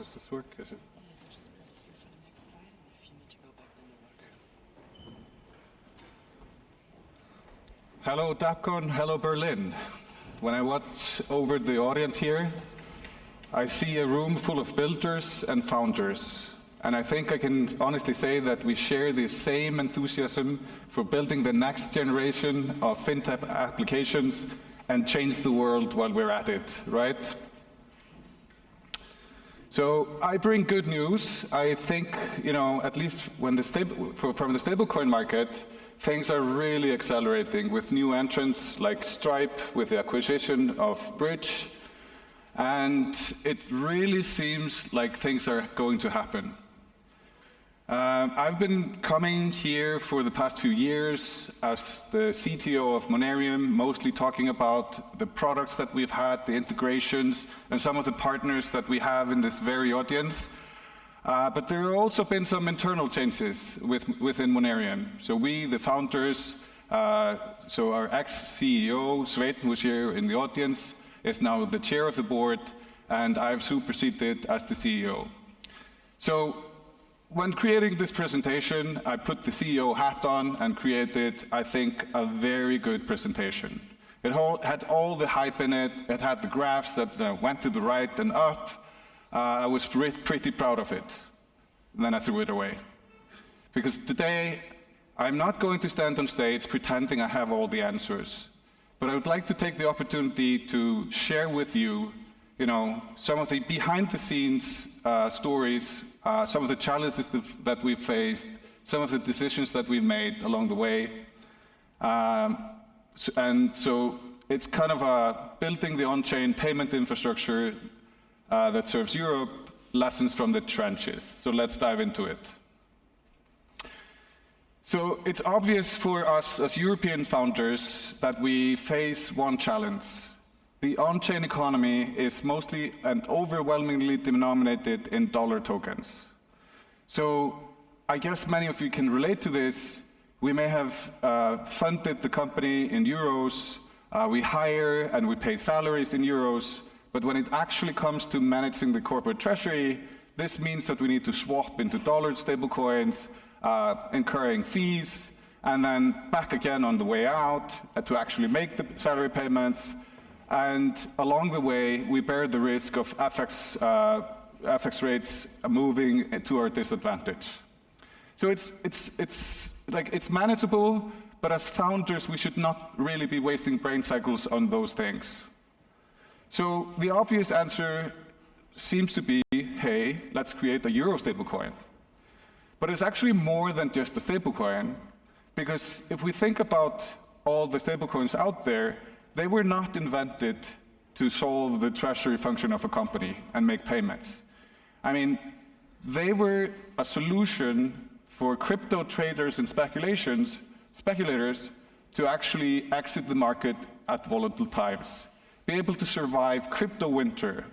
does this work? Is it? Just press here for the next slide, and if you need to go back, then you work. Hello, DappCon. Hello, Berlin. When I watch over the audience here, I see a room full of builders and founders. And I think I can honestly say that we share the same enthusiasm for building the next generation of fintech applications and change the world while we're at it, right? So I bring good news. I think, at least from the stablecoin market, things are really accelerating with new entrants like Stripe with the acquisition of Bridge. And it really seems like things are going to happen. I've been coming here for the past few years as the CTO of Monerium, mostly talking about the products that we've had, the integrations, and some of the partners that we have in this very audience. But there have also been some internal changes within Monerium. So we, the founders, so our ex-CEO, Svein, who's here in the audience, is now the chair of the board, and I've superseded as the CEO. So when creating this presentation, I put the CEO hat on and created, I think, a very good presentation. It had all the hype in it. It had the graphs that went to the right and up. I was pretty proud of it. And then I threw it away. Because today, I'm not going to stand on stage pretending I have all the answers. But I would like to take the opportunity to share with you, some of the behind-the-scenes stories, some of the challenges that we've faced, some of the decisions that we've made along the way. And so it's kind of building the on-chain payment infrastructure that serves Europe, lessons from the trenches. So let's dive into it. So it's obvious for us as European founders that we face one challenge. The on-chain economy is mostly and overwhelmingly denominated in dollar tokens. So I guess many of you can relate to this. We may have funded the company in euros, we hire and we pay salaries in euros, but when it actually comes to managing the corporate treasury, this means that we need to swap into dollar stablecoins, incurring fees, and then back again on the way out to actually make the salary payments. And along the way, we bear the risk of FX rates moving to our disadvantage. So it's manageable, but as founders, we should not really be wasting brain cycles on those things. So the obvious answer seems to be, hey, let's create a euro stablecoin. But it's actually more than just a stablecoin, because if we think about all the stablecoins out there, they were not invented to solve the treasury function of a company and make payments. I mean, they were a solution for crypto traders and speculators to actually exit the market at volatile times, be able to survive crypto winter,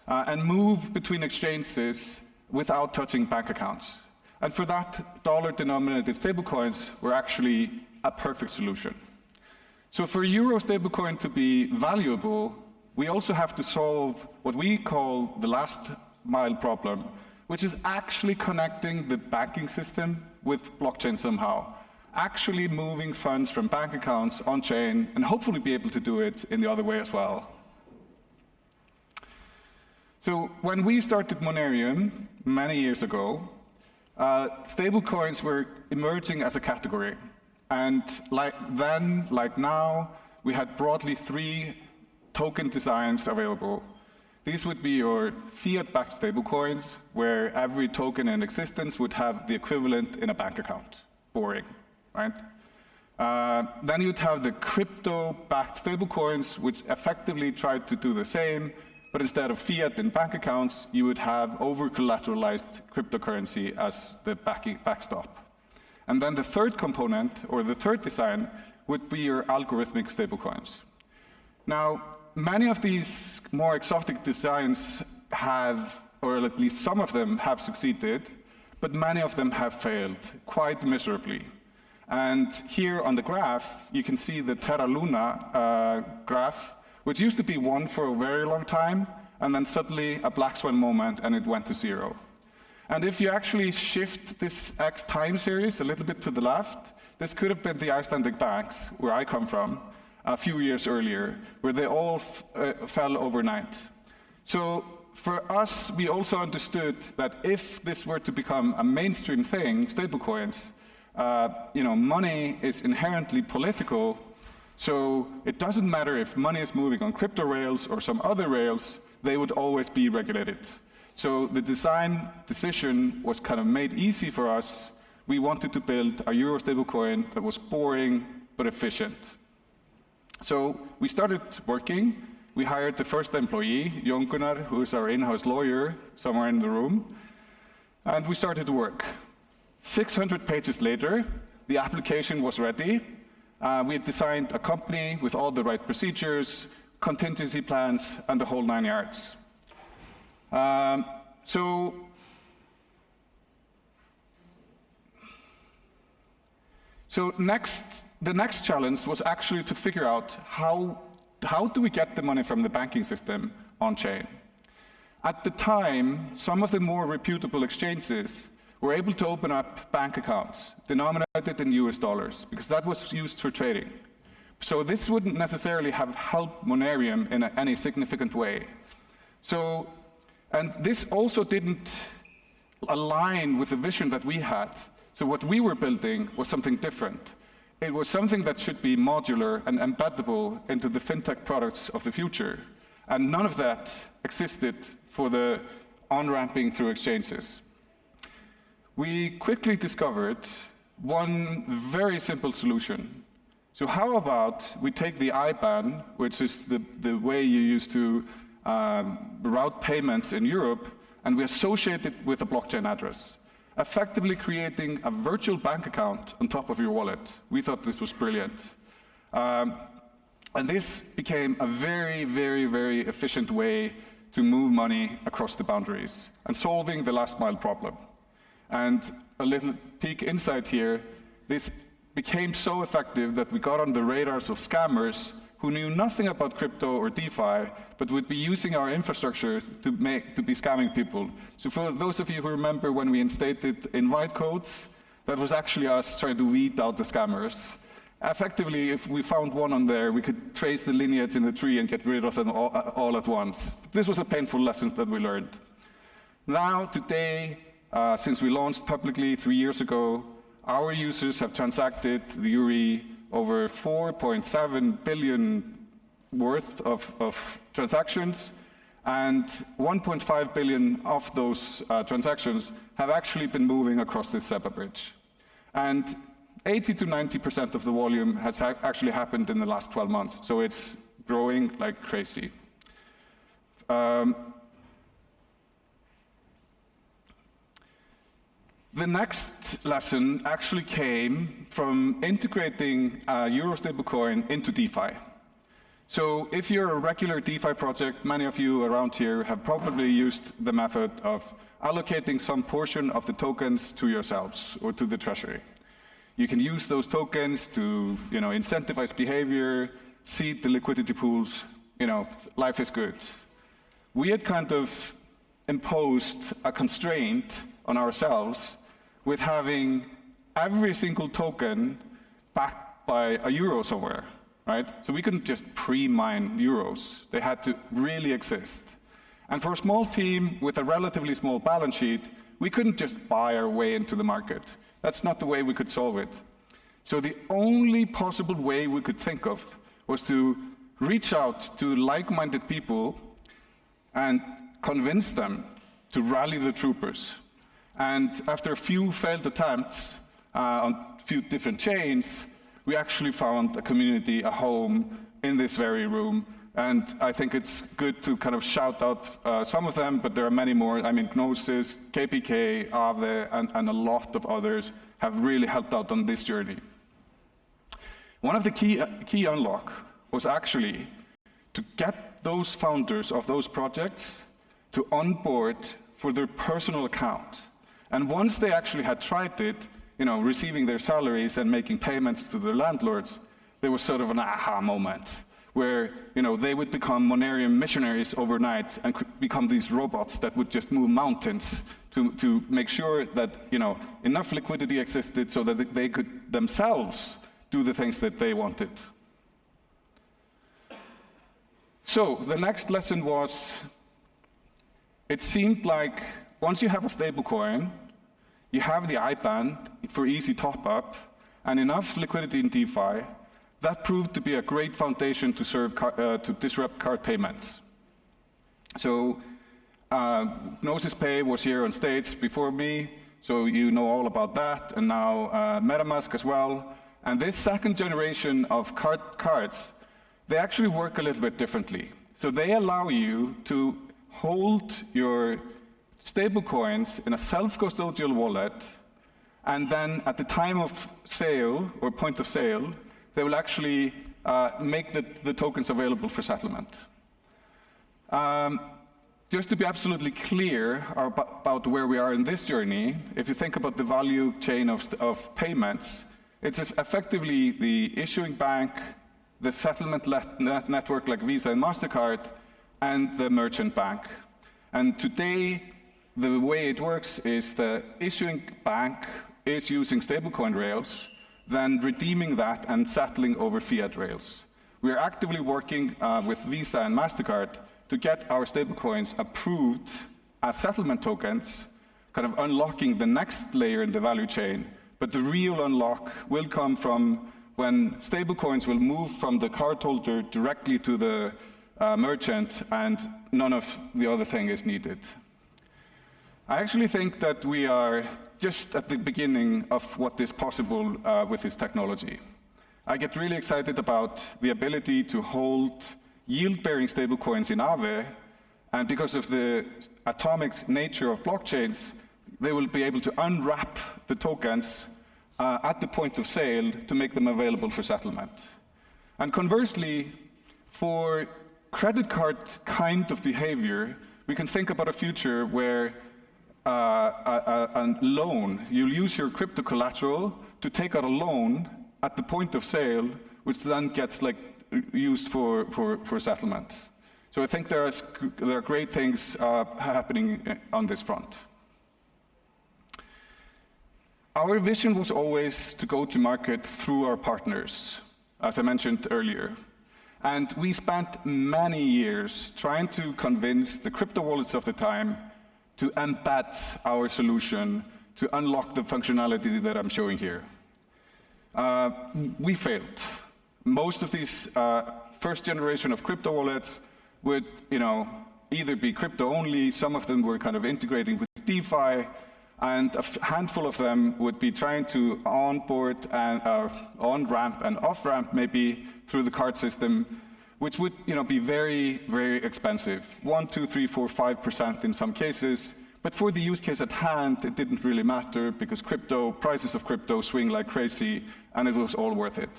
and move between exchanges without touching bank accounts. And for that, dollar-denominated stablecoins were actually a perfect solution. So for euro stablecoin to be valuable, we also have to solve what we call the last mile problem, which is actually connecting the banking system with blockchain somehow, actually moving funds from bank accounts on-chain, and hopefully be able to do it in the other way as well. So when we started Monerium many years ago, stablecoins were emerging as a category. And like then, like now, we had broadly 3 token designs available. These would be your fiat-backed stablecoins, where every token in existence would have the equivalent in a bank account. Boring, right? Then you'd have the crypto-backed stablecoins, which effectively tried to do the same, but instead of fiat in bank accounts, you would have over-collateralized cryptocurrency as the backstop. And then the third component, or the third design, would be your algorithmic stablecoins. Now, many of these more exotic designs have, or at least some of them have succeeded, but many of them have failed quite miserably. And here on the graph, you can see the Terra Luna graph, which used to be one for a very long time, and then suddenly a black swan moment and it went to zero. And if you actually shift this X time series a little bit to the left, this could have been the Icelandic banks, where I come from, a few years earlier, where they all fell overnight. So for us, we also understood that if this were to become a mainstream thing, stablecoins, money is inherently political, so it doesn't matter if money is moving on crypto rails or some other rails, they would always be regulated. So the design decision was kind of made easy for us. We wanted to build a euro stablecoin that was boring but efficient. So we started working. We hired the first employee, Jón Gunnar, who is our in-house lawyer, somewhere in the room, and we started to work. 600 pages later, the application was ready. We had designed a company with all the right procedures, contingency plans, and the whole 9 yards. The next challenge was actually to figure out how do we get the money from the banking system on-chain. At the time, some of the more reputable exchanges were able to open up bank accounts denominated in US dollars, because that was used for trading. So this wouldn't necessarily have helped Monerium in any significant way. And this also didn't align with the vision that we had. So what we were building was something different. It was something that should be modular and embeddable into the fintech products of the future. And none of that existed for the on-ramping through exchanges. We quickly discovered one very simple solution. So how about we take the IBAN, which is the way you use to route payments in Europe, and we associate it with a blockchain address, effectively creating a virtual bank account on top of your wallet. We thought this was brilliant. And this became a very, very, very efficient way to move money across the boundaries and solving the last mile problem. And a little peek inside here, this became so effective that we got on the radars of scammers who knew nothing about crypto or DeFi, but would be using our infrastructure to be scamming people. So for those of you who remember when we instated invite codes, that was actually us trying to weed out the scammers. Effectively, if we found one on there, we could trace the lineage in the tree and get rid of them all at once. This was a painful lesson that we learned. Now, today, since we launched publicly 3 years ago, our users have transacted the URI over 4.7 billion worth of transactions, and 1.5 billion of those transactions have actually been moving across this SEPA bridge. And 80 to 90% of the volume has actually happened in the last 12 months, so it's growing like crazy. The next lesson actually came from integrating Euro stablecoin into DeFi. So if you're a regular DeFi project, many of you around here have probably used the method of allocating some portion of the tokens to yourselves or to the treasury. You can use those tokens to incentivize behavior, seed the liquidity pools, life is good. We had kind of imposed a constraint on ourselves with having every single token backed by a euro somewhere, right? So we couldn't just pre-mine euros. They had to really exist. And for a small team with a relatively small balance sheet, we couldn't just buy our way into the market. That's not the way we could solve it. So the only possible way we could think of was to reach out to like-minded people and convince them to rally the troopers. And after a few failed attempts on a few different chains, we actually found a community, a home in this very room. And I think it's good to kind of shout out some of them, but there are many more. I mean, Gnosis, KPK, Aave, and a lot of others have really helped out on this journey. One of the key unlock was actually to get those founders of those projects to onboard for their personal account. And once they actually had tried it, receiving their salaries and making payments to their landlords, there was sort of an aha moment. where they would become Monarian missionaries overnight and become these robots that would just move mountains to make sure that enough liquidity existed so that they could themselves do the things that they wanted. So the next lesson was, it seemed like once you have a stablecoin, you have the IBAN for easy top-up and enough liquidity in DeFi, that proved to be a great foundation to disrupt card payments. So Gnosis Pay was here on stage before me, so you know all about that, and now MetaMask as well. And this second generation of cards, they actually work a little bit differently. So they allow you to hold your stablecoins in a self-custodial wallet, and then at the time of sale or point of sale, they will actually make the tokens available for settlement. Just to be absolutely clear about where we are in this journey, if you think about the value chain of payments, it's effectively the issuing bank, the settlement network like Visa and MasterCard, and the merchant bank. And today, the way it works is the issuing bank is using stablecoin rails, then redeeming that and settling over fiat rails. We are actively working with Visa and MasterCard to get our stablecoins approved as settlement tokens, kind of unlocking the next layer in the value chain. But the real unlock will come from when stablecoins will move from the cardholder directly to the merchant, and none of the other thing is needed. I actually think that we are just at the beginning of what is possible with this technology. I get really excited about the ability to hold yield-bearing stablecoins in Aave, and because of the atomic nature of blockchains, they will be able to unwrap the tokens at the point of sale to make them available for settlement. And conversely, for credit card kind of behavior, we can think about a future where a loan, you'll use your crypto collateral to take out a loan at the point of sale, which then gets used for settlement. So I think there are great things happening on this front. Our vision was always to go to market through our partners, as I mentioned earlier. And we spent many years trying to convince the crypto wallets of the time to embed our solution to unlock the functionality that I'm showing here. We failed. Most of these first generation of crypto wallets would either be crypto only, some of them were kind of integrating with DeFi, and a handful of them would be trying to onboard and on-ramp and off-ramp maybe through the card system, which would be very, very expensive. 1%, 2%, 3%, 4%, 5% in some cases. But for the use case at hand, it didn't really matter because prices of crypto swing like crazy, and it was all worth it.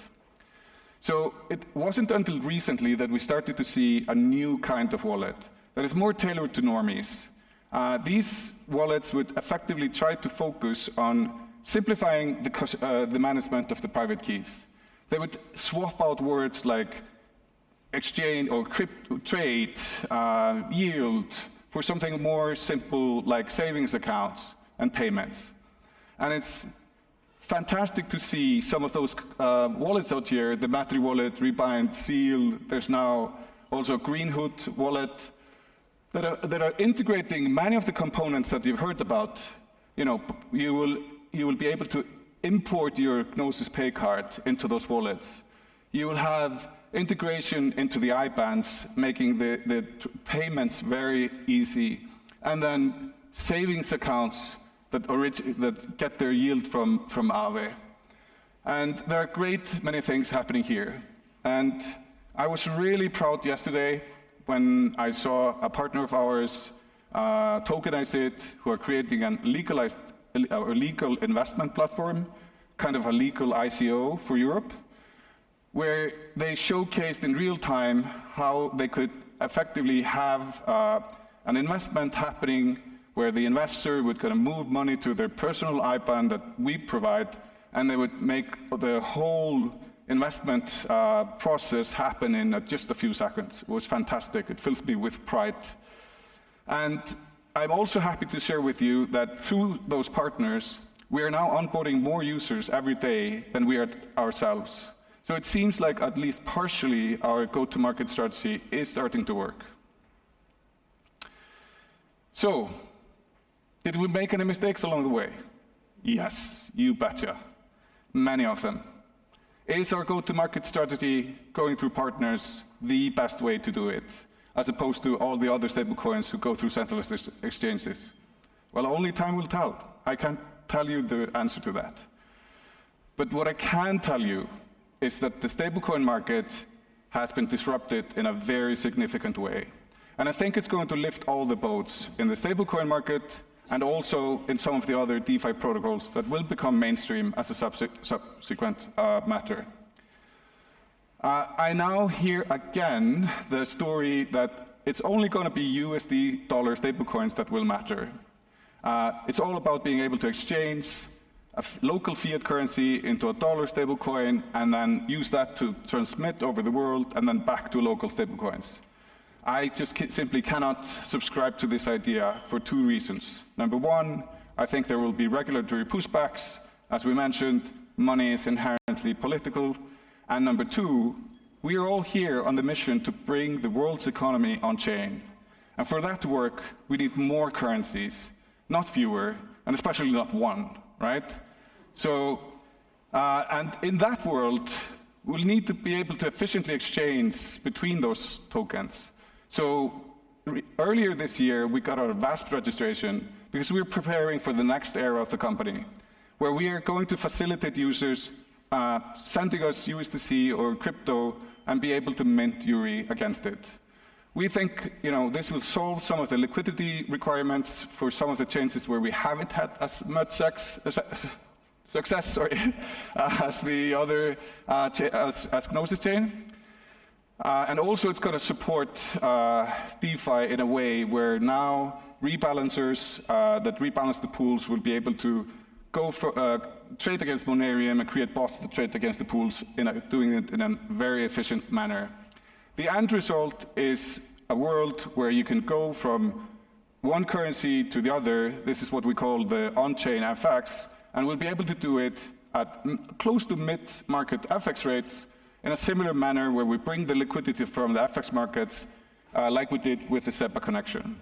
So it wasn't until recently that we started to see a new kind of wallet that is more tailored to normies. These wallets would effectively try to focus on simplifying the management of the private keys. They would swap out words like exchange or crypto trade, yield, for something more simple like savings accounts and payments. And it's fantastic to see some of those wallets out here, the Matri wallet, Rebind, Seal, there's now also Greenhood wallet, that are integrating many of the components that you've heard about. You will be able to import your Gnosis Pay card into those wallets. You will have integration into the IBANs, making the payments very easy, and then savings accounts that get their yield from Aave. And there are many things happening here. And I was really proud yesterday when I saw a partner of ours tokenize it, who are creating a legal investment platform, kind of a legal ICO for Europe, where they showcased in real time how they could effectively have an investment happening where the investor would kind of move money to their personal IBAN that we provide, and they would make the whole investment process happen in just a few seconds. It was fantastic. It fills me with pride. And I'm also happy to share with you that through those partners, we are now onboarding more users every day than we are ourselves. So it seems like at least partially our go-to-market strategy is starting to work. So, did we make any mistakes along the way? Yes, you betcha. Many of them. Is our go-to-market strategy going through partners the best way to do it, as opposed to all the other stablecoins who go through centralized exchanges? Well, only time will tell. I can't tell you the answer to that. But what I can tell you is that the stablecoin market has been disrupted in a very significant way. And I think it's going to lift all the boats in the stablecoin market and also in some of the other DeFi protocols that will become mainstream as a subsequent matter. I now hear again the story that it's only going to be USD dollar stablecoins that will matter. It's all about being able to exchange a local fiat currency into a dollar stablecoin and then use that to transmit over the world and then back to local stablecoins. I just simply cannot subscribe to this idea for two reasons. Number one, I think there will be regulatory pushbacks. As we mentioned, money is inherently political. And number two, we are all here on the mission to bring the world's economy on chain. And for that to work, we need more currencies, not fewer, and especially not one, right? So, and in that world, we'll need to be able to efficiently exchange between those tokens. So earlier this year, we got our VASP registration because we're preparing for the next era of the company, where we are going to facilitate users sending us USDC or crypto and be able to mint URI against it. We think this will solve some of the liquidity requirements for some of the chains where we haven't had as much success as the other as Gnosis chain. And also it's going to support DeFi in a way where now rebalancers that rebalance the pools will be able to go for trade against Monerium and create bots that trade against the pools, doing it in a very efficient manner. The end result is a world where you can go from one currency to the other. This is what we call the on-chain FX, and we'll be able to do it at close to mid-market FX rates in a similar manner where we bring the liquidity from the FX markets like we did with the SEPA connection.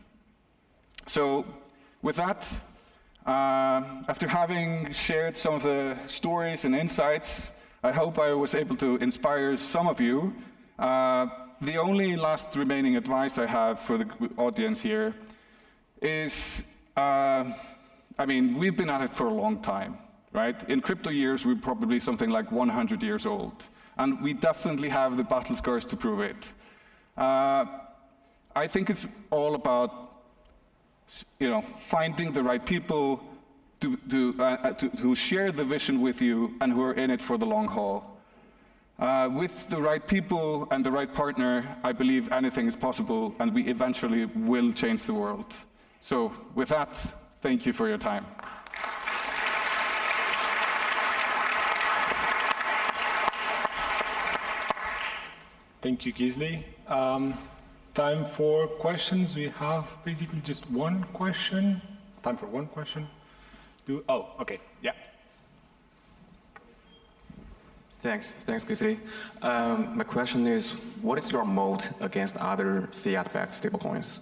So with that, after having shared some of the stories and insights, I hope I was able to inspire some of you. The only last remaining advice I have for the audience here is, we've been at it for a long time, right? In crypto years, we're probably something like 100 years old. And we definitely have the battle scars to prove it. I think it's all about, finding the right people who share the vision with you and who are in it for the long haul. With the right people and the right partner, I believe anything is possible, and we eventually will change the world. So with that, thank you for your time. Thank you, Gísli. Time for questions. We have basically just one question. Time for one question. Okay, yeah. Thanks, Gísli. My question is, what is your moat against other fiat-backed stablecoins?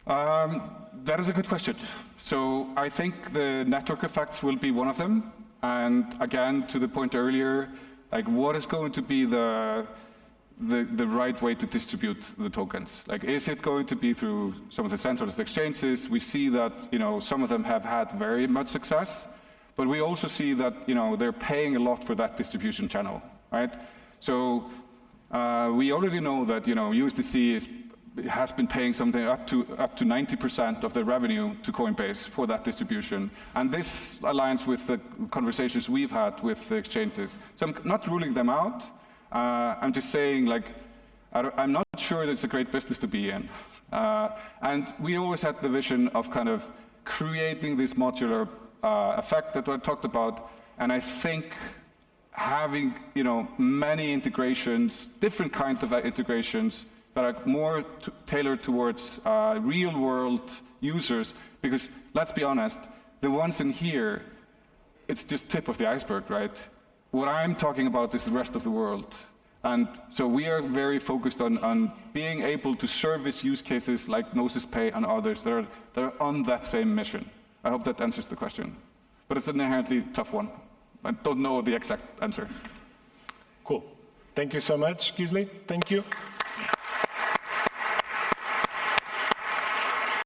That is a good question. So I think the network effects will be one of them. And again, to the point earlier, what is going to be the right way to distribute the tokens? Is it going to be through some of the centralized exchanges? We see that, some of them have had very much success, but we also see that, they're paying a lot for that distribution channel, right? So we already know that, USDC has been paying something up to 90% of the revenue to Coinbase for that distribution. And this aligns with the conversations we've had with the exchanges. So I'm not ruling them out. I'm just saying, I'm not sure that it's a great business to be in. And we always had the vision of kind of creating this modular effect that I talked about. And I think having, you know, many integrations, different kinds of integrations that are more tailored towards real-world users. Because let's be honest, the ones in here, it's just tip of the iceberg, right? What I'm talking about is the rest of the world. And so we are very focused on being able to service use cases like Gnosis Pay and others that are on that same mission. I hope that answers the question. But it's an inherently tough one. I don't know the exact answer. Cool. Thank you so much, Gísli. Thank you.